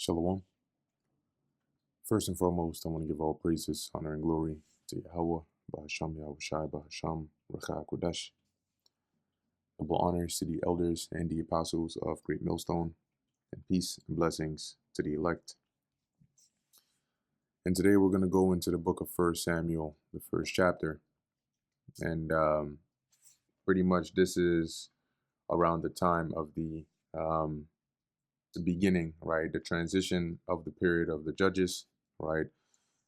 Shalom. First and foremost, I want to give all praises, honor, and glory to Yahweh, Bahasham Yahushai, Bahasham, Racha Kodesh. Double honors to the elders and the apostles of Great Millstone, and peace and blessings to the elect. And today we're going to go into the book of 1 Samuel, the first chapter. And pretty much this is around the time of the beginning, right? The transition of the period of the judges, right?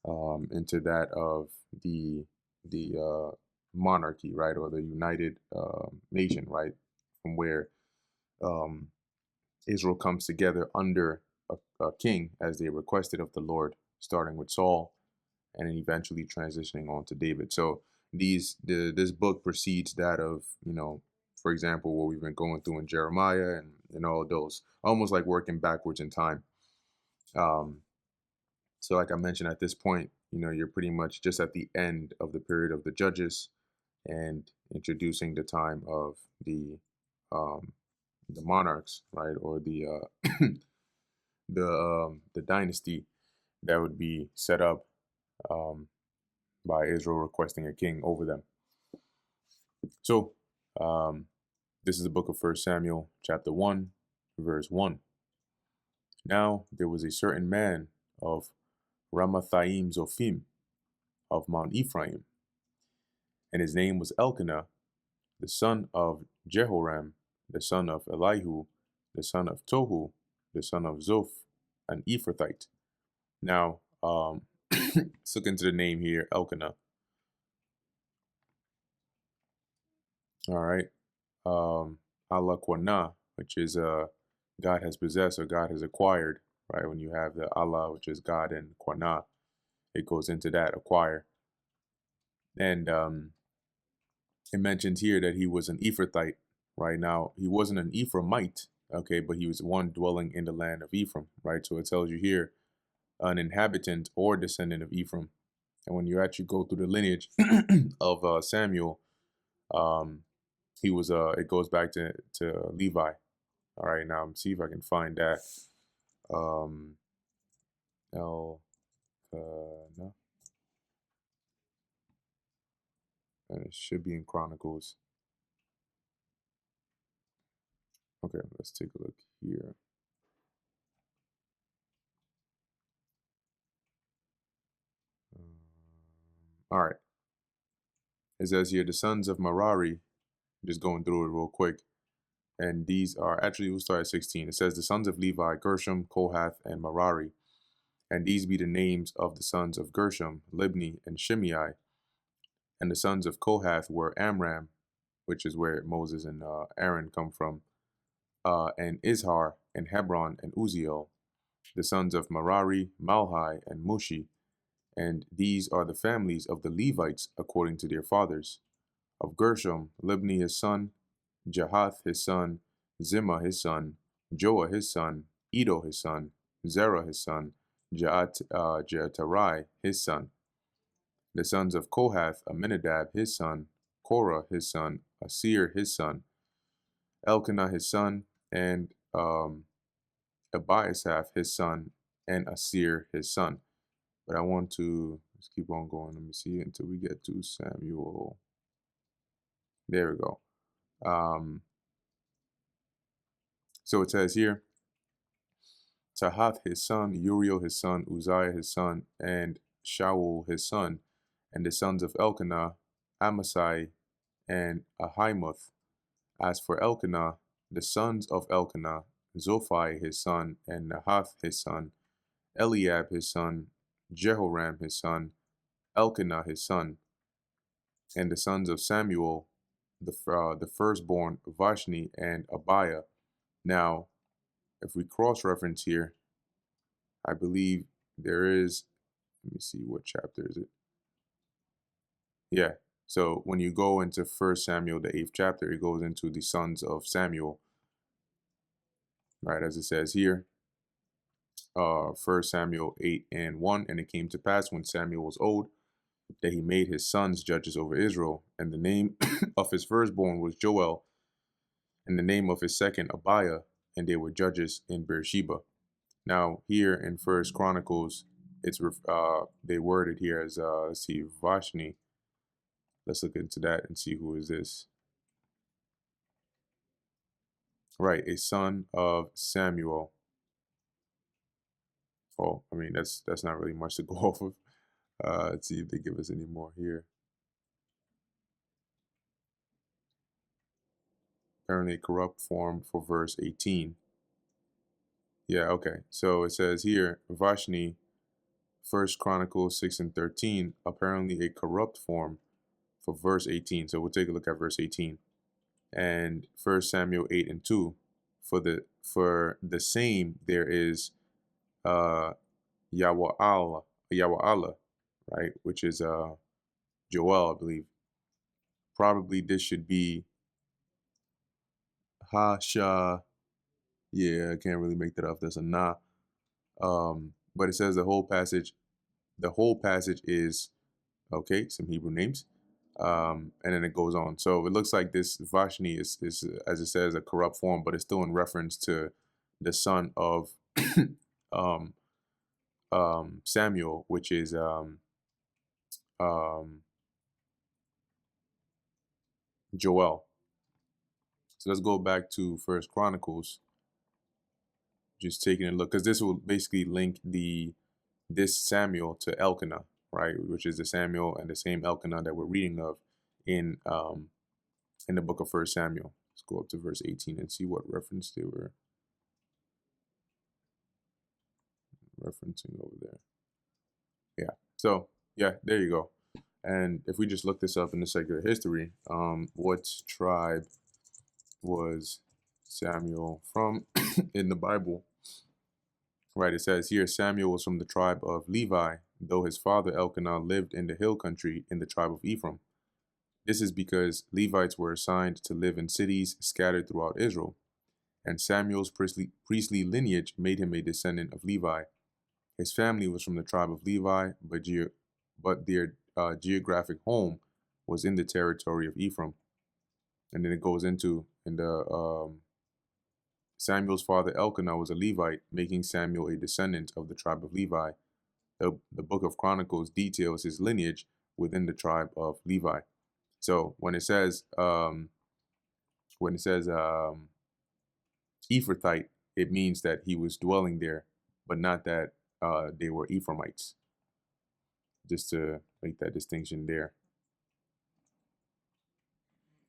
Into that of the monarchy, right, or the united nation, right, from where Israel comes together under a king as they requested of the Lord, starting with Saul, and then eventually transitioning on to David. So this book precedes that of, for example, what we've been going through in Jeremiah and all those, almost like working backwards in time. So like I mentioned, at this point, you're pretty much just at the end of the period of the judges and introducing the time of um, the monarchs, right, or the dynasty that would be set up um, by Israel requesting a king over them. So this is the book of 1 Samuel, chapter 1, verse 1. Now there was a certain man of Ramathaim Zophim of Mount Ephraim, and his name was Elkanah, the son of Jehoram, the son of Elihu, the son of Tohu, the son of Zoph, an Ephrathite. Now, let's look into the name here, Elkanah. All right. Allah Qurna, which is God has possessed or God has acquired, right? When you have the Allah, which is God, and Qurna, it goes into that, acquire. And it mentions here that he was an Ephrathite. Right now, he wasn't an Ephraimite, okay, but he was one dwelling in the land of Ephraim, right? So it tells you here, an inhabitant or descendant of Ephraim. And when you actually go through the lineage of Samuel, he was it goes back to Levi. All right, now see if I can find that. No, and it should be in Chronicles. Okay, let's take a look here. All right. It says here, the sons of Merari, just going through it real quick. And these are, actually, we'll start at 16. It says, the sons of Levi, Gershom, Kohath, and Merari. And these be the names of the sons of Gershom, Libni, and Shimei. And the sons of Kohath were Amram, which is where Moses and Aaron come from, and Izhar, and Hebron, and Uziel. The sons of Merari, Malhi, and Mushi. And these are the families of the Levites according to their fathers. Of Gershom, Libni his son, Jahath his son, Zimmah his son, Joah his son, Edo his son, Zerah his son, Jeatarai his son. The sons of Kohath, Aminadab his son, Korah his son, Asir his son, Elkanah his son, and Abiasaph his son, and Asir his son. But I want to, let's keep on going. Let me see until we get to Samuel. There we go. So it says here, Tahath his son, Uriel his son, Uzziah his son, and Shaul his son, and the sons of Elkanah, Amasai, and Ahimoth. As for Elkanah, the sons of Elkanah, Zophai his son, and Nahath his son, Eliab his son, Jehoram his son, Elkanah his son, and the sons of Samuel, the firstborn, Vashni and Abiah. Now, if we cross-reference here, I believe there is, let me see, what chapter is it? Yeah, so when you go into 1 Samuel, the 8th chapter, it goes into the sons of Samuel, right, as it says here. 1 Samuel 8 and 1, and it came to pass when Samuel was old, that he made his sons judges over Israel, and the name of his firstborn was Joel, and the name of his second Abiah, and they were judges in Beersheba. Now here in First Chronicles, they word it here as let's see, Vashni. Let's look into that and see who is this. Right, a son of Samuel. Oh, I mean that's not really much to go off of. Let's see if they give us any more here. Apparently a corrupt form for verse 18. Yeah, okay. So it says here, Vashni, First Chronicles 6 and 13, apparently a corrupt form for verse 18. So we'll take a look at verse 18. And First Samuel 8 and 2. For the same there is Yawa'ala, right? Which is Joel, I believe. Probably this should be Hasha. Yeah, I can't really make that up. That's a nah. But it says the whole passage is okay, some Hebrew names. And then it goes on. So it looks like this Vashni is as it says, a corrupt form, but it's still in reference to the son of um, Samuel, which is um, Joel. So let's go back to First Chronicles, just taking a look, because this will basically link this Samuel to Elkanah, right? Which is the Samuel and the same Elkanah that we're reading of in the book of First Samuel. Let's go up to verse 18 and see what reference they were referencing over there. Yeah. So yeah, there you go. And if we just look this up in the secular history, what tribe was Samuel from in the Bible? Right, it says here Samuel was from the tribe of Levi, though his father Elkanah lived in the hill country in the tribe of Ephraim. This is because Levites were assigned to live in cities scattered throughout Israel, and Samuel's priestly lineage made him a descendant of Levi. His family was from the tribe of Levi, but their geographic home was in the territory of Ephraim. And then it goes into Samuel's father Elkanah was a Levite, making Samuel a descendant of the tribe of Levi. The book of Chronicles details his lineage within the tribe of Levi. So when it says Ephrathite, it means that he was dwelling there, but not that they were Ephraimites. Just to make that distinction there.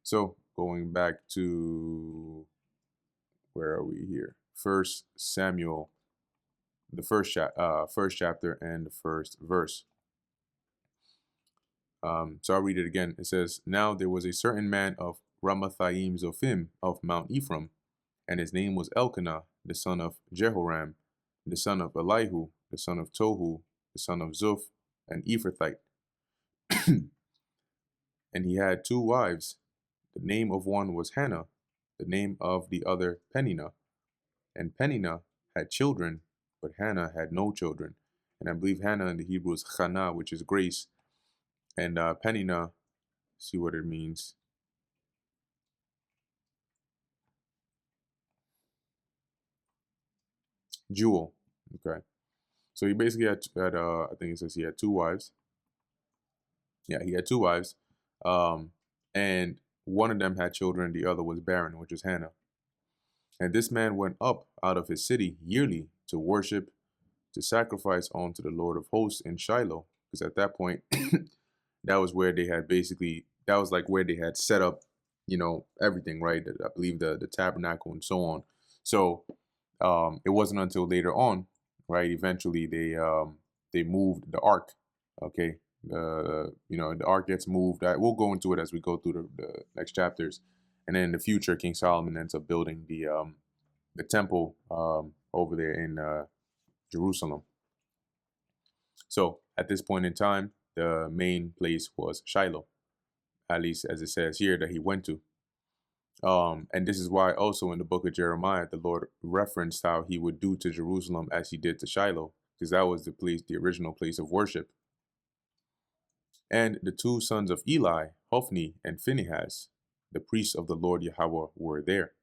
So going back to, where are we here? First Samuel, the first chapter and the first verse. So I'll read it again. It says, "Now there was a certain man of Ramathaim Zophim of Mount Ephraim, and his name was Elkanah, the son of Jehoram, the son of Elihu, the son of Tohu, the son of Zoph, an Ephrathite. And he had 2 wives. The name of one was Hannah, the name of the other Peninnah. And Peninnah had children, but Hannah had no children." And I believe Hannah in the Hebrew is Chana, which is grace. And Peninnah, see what it means. Jewel. Okay. So he basically had I think it says he had 2 wives. Yeah, he had 2 wives. And one of them had children, the other was barren, which is Hannah. And this man went up out of his city yearly to worship, to sacrifice unto the Lord of hosts in Shiloh. Because at that point, that was where they had that was like where they had set up, everything, right? I believe the tabernacle and so on. So it wasn't until later on, right? Eventually they moved the ark. Okay. The ark gets moved. We'll go into it as we go through the next chapters. And then in the future, King Solomon ends up building the temple over there in Jerusalem. So at this point in time, the main place was Shiloh, at least as it says here that he went to. And this is why also in the book of Jeremiah, the Lord referenced how he would do to Jerusalem as he did to Shiloh, because that was the original place of worship. And the 2 sons of Eli, Hophni and Phinehas, the priests of the Lord Yahweh, were there.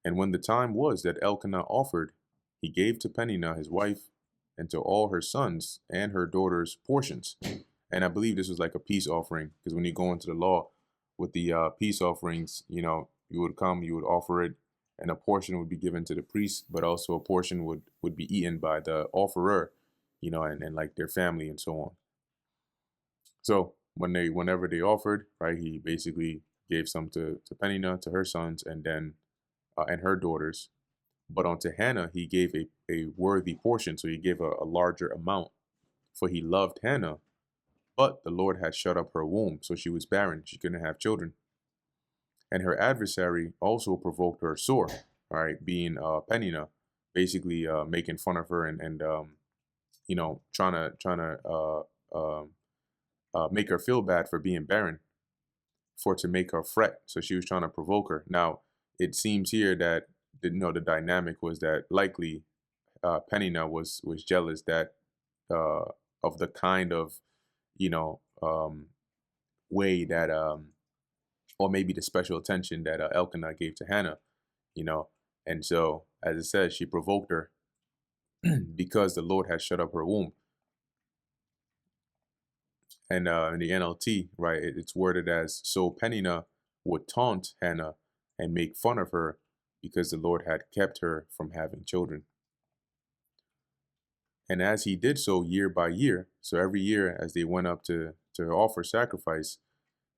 And when the time was that Elkanah offered, he gave to Peninnah his wife and to all her sons and her daughters portions. And I believe this was like a peace offering, because when you go into the law with the peace offerings, you would come, you would offer it, and a portion would be given to the priest, but also a portion would be eaten by the offerer, and like their family and so on. So whenever they offered, right, he basically gave some to Peninnah, to her sons, and then and her daughters. But unto Hannah he gave a worthy portion, so he gave a larger amount, for he loved Hannah. But the Lord had shut up her womb, so she was barren; she couldn't have children. And her adversary also provoked her sore, all right, being Peninnah, basically making fun of her and trying to make her feel bad for being barren, for to make her fret. So she was trying to provoke her. Now, it seems here that the dynamic was that likely Peninnah was jealous that of the kind of you know way that or maybe the special attention that Elkanah gave to Hannah, you know. And so, as it says, she provoked her because the Lord had shut up her womb. And in the NLT, right, it's worded as, so Peninnah would taunt Hannah and make fun of her because the Lord had kept her from having children. And as he did so year by year, so every year as they went up to offer sacrifice,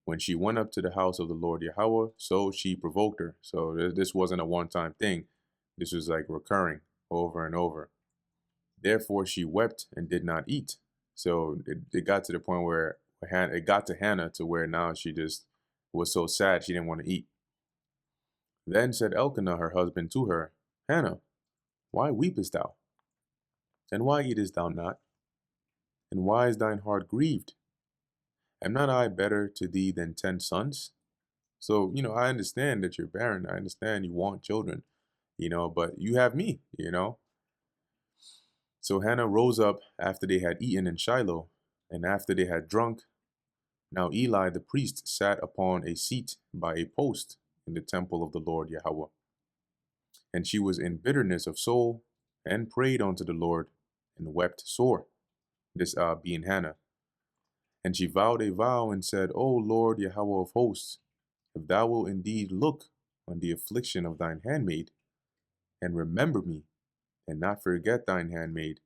when she went up to the house of the Lord Yahweh, so she provoked her. So this wasn't a one-time thing. This was like recurring over and over. Therefore she wept and did not eat. So it got to the point where it got to Hannah to where now she just was so sad she didn't want to eat. Then said Elkanah her husband to her, Hannah, why weepest thou? And why eatest thou not? And why is thine heart grieved? Am not I better to thee than 10 sons? So, I understand that you're barren. I understand you want children, but you have me. So Hannah rose up after they had eaten in Shiloh, and after they had drunk. Now Eli the priest sat upon a seat by a post in the temple of the Lord Yahweh. And she was in bitterness of soul, and prayed unto the Lord, and wept sore, this being Hannah. And she vowed a vow, and said, O Lord Yahweh of hosts, if thou wilt indeed look on the affliction of thine handmaid, and remember me, and not forget thine handmaid,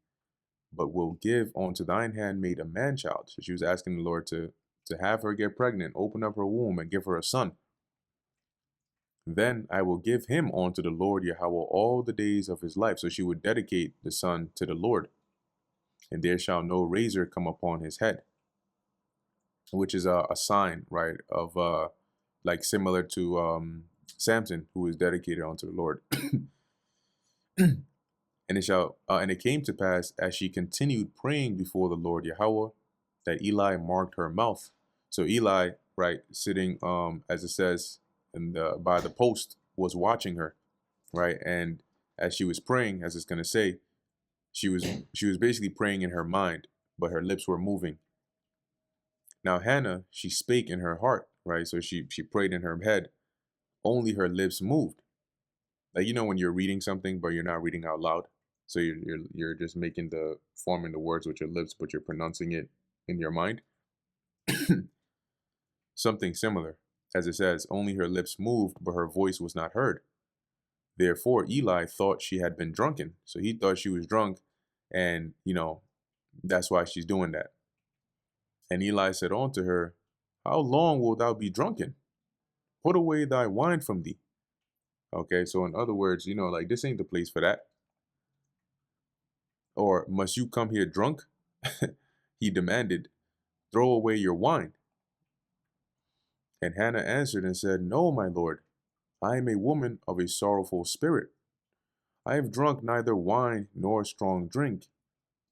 but will give unto thine handmaid a man-child. So she was asking the Lord to have her get pregnant, open up her womb, and give her a son. Then I will give him unto the Lord Yahweh all the days of his life. So she would dedicate the son to the Lord. And there shall no razor come upon his head. Which is a sign, right, of like similar to Samson, who was dedicated unto the Lord. And it came to pass, as she continued praying before the Lord Yahweh, that Eli marked her mouth. So Eli, right, sitting as it says by the post, was watching her, right? And as she was praying, as it's going to say, she was basically praying in her mind, but her lips were moving. Now Hannah, she spake in her heart, right? So she prayed in her head, only her lips moved. Like, when you're reading something but you're not reading out loud, so you're just forming the words with your lips, but you're pronouncing it in your mind. Something similar, as it says, only her lips moved, but her voice was not heard. Therefore Eli thought she had been drunken, so he thought she was drunk, and that's why she's doing that. And Eli said unto her, how long wilt thou be drunken? Put away thy wine from thee. Okay, so in other words, like, this ain't the place for that. Or must you come here drunk? He demanded, throw away your wine. And Hannah answered and said, no, my lord, I am a woman of a sorrowful spirit. I have drunk neither wine nor strong drink,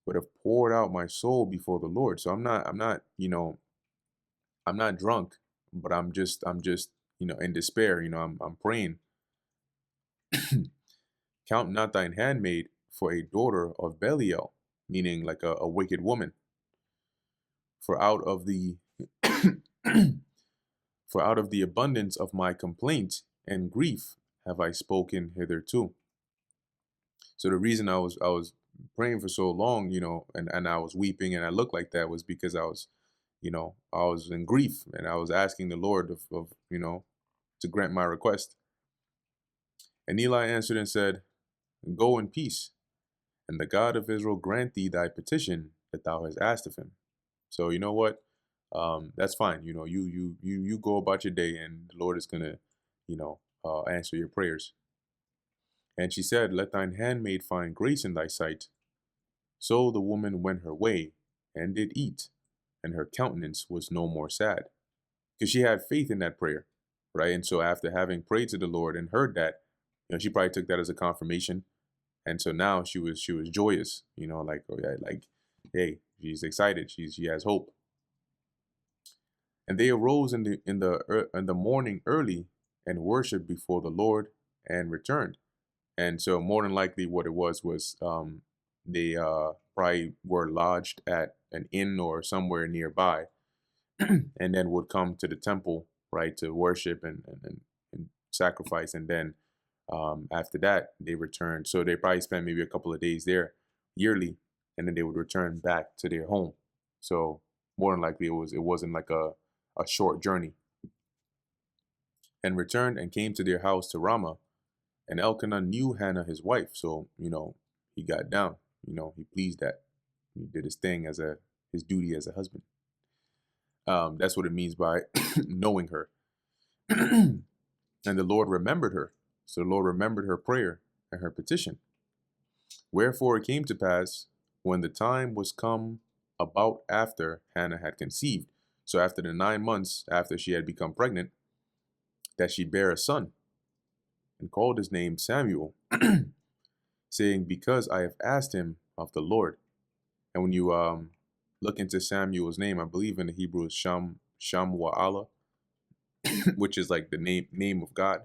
but have poured out my soul before the Lord. So I'm not drunk, but I'm just in despair. I'm praying. Count not thine handmaid for a daughter of Belial, meaning like a wicked woman. For out of the for out of the abundance of my complaint and grief have I spoken hitherto. So the reason I was praying for so long, and I was weeping and I looked like that was because I was in grief and I was asking the Lord of to grant my request. And Eli answered and said, Go in peace, and the God of Israel grant thee thy petition that thou hast asked of him. So you know what? That's fine. You go about your day, and the Lord is gonna, answer your prayers. And she said, Let thine handmaid find grace in thy sight. So the woman went her way, and did eat, and her countenance was no more sad, because she had faith in that prayer, right? And so after having prayed to the Lord and heard that, she probably took that as a confirmation, and so now she was joyous, like, oh yeah, like, hey, she's excited, she has hope. And they arose in the morning early and worshipped before the Lord and returned. And so more than likely what it was they probably were lodged at an inn or somewhere nearby, and then would come to the temple, right, to worship and sacrifice. And then after that, they returned. So they probably spent maybe a couple of days there yearly, and then they would return back to their home. So more than likely, it wasn't like a short journey. And returned and came to their house to Ramah, and Elkanah knew Hannah his wife. So he got down. He pleased that. He did his thing as his duty as a husband. That's what it means by knowing her. And the Lord remembered her. So the Lord remembered her prayer and her petition. Wherefore it came to pass, when the time was come about after Hannah had conceived, so after the 9 months after she had become pregnant, that she bare a son, and called his name Samuel, saying, Because I have asked him of the Lord. And when you look into Samuel's name, I believe in the Hebrew is Shamwa'ala, which is like the name of God.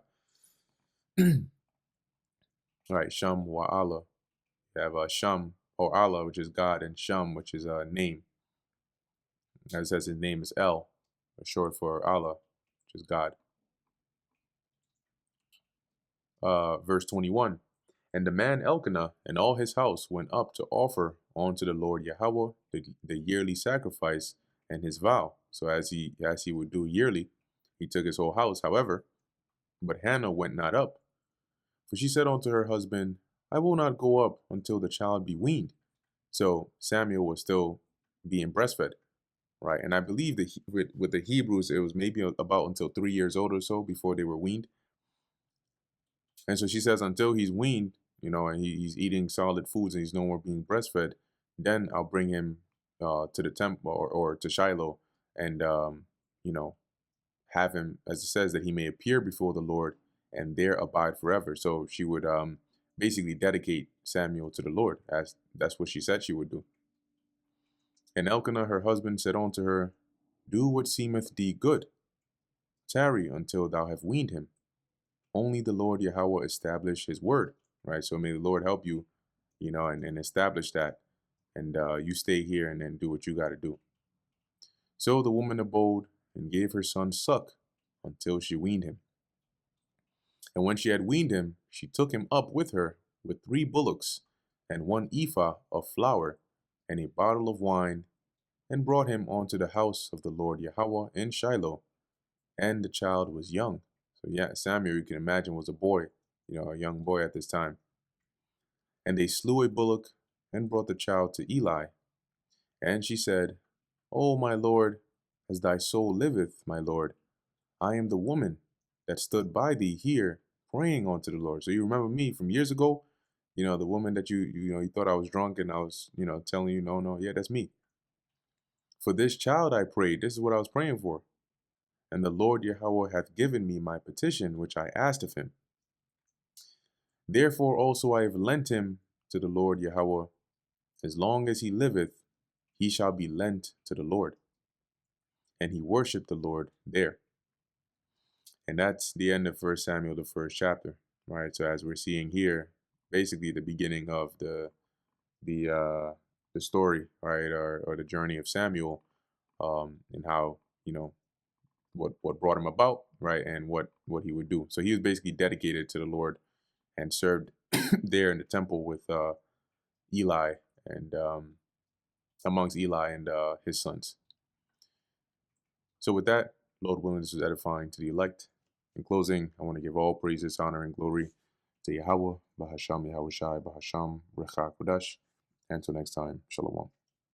All right, Shamwa'ala. You have Sham or Allah, which is God, and Sham, which is a name. As it says, his name is El, short for Allah, which is God. Verse 21. And the man Elkanah and all his house went up to offer unto the Lord Yahweh the yearly sacrifice and his vow. So as he would do yearly, he took his whole house. However, but Hannah went not up, for she said unto her husband, I will not go up until the child be weaned. So Samuel was still being breastfed, right? And I believe that with the Hebrews, it was maybe about until 3 years old or so before they were weaned. And so she says, until he's weaned, and he's eating solid foods and he's no more being breastfed, then I'll bring him to the temple or to Shiloh, and have him, as it says, that he may appear before the Lord and there abide forever. So she would basically dedicate Samuel to the Lord, as that's what she said she would do. And Elkanah, her husband, said unto her, Do what seemeth thee good. Tarry until thou have weaned him. Only the Lord Yahweh establish his word, right? So may the Lord help you, and establish that. And you stay here and then do what you got to do. So the woman abode and gave her son suck until she weaned him. And when she had weaned him, she took him up with her with 3 bullocks and 1 ephah of flour and a bottle of wine, and brought him unto the house of the Lord Yahweh in Shiloh. And the child was young. So yeah, Samuel, you can imagine, was a boy, a young boy at this time. And they slew a bullock and brought the child to Eli. And she said, O my Lord, as thy soul liveth, my Lord, I am the woman that stood by thee here praying unto the Lord. So you remember me from years ago, the woman that you thought I was drunk and I was, telling you, no, yeah, that's me. For this child I prayed. This is what I was praying for. And the Lord Yahweh hath given me my petition, which I asked of him. Therefore also I have lent him to the Lord Yahweh. As long as he liveth, he shall be lent to the Lord. And he worshipped the Lord there. And that's the end of 1 Samuel, the first chapter, right? So as we're seeing here, basically the beginning of the story, right, or the journey of Samuel, and how what brought him about, right, and what he would do. So he was basically dedicated to the Lord and served there in the temple with Eli and amongst Eli and his sons. So with that, Lord willing, this was edifying to the elect. In closing, I want to give all praises, honor, and glory to Yahweh, Bahasham Yahweh Shai, Bahasham Recha Kodash. Until next time, Shalom.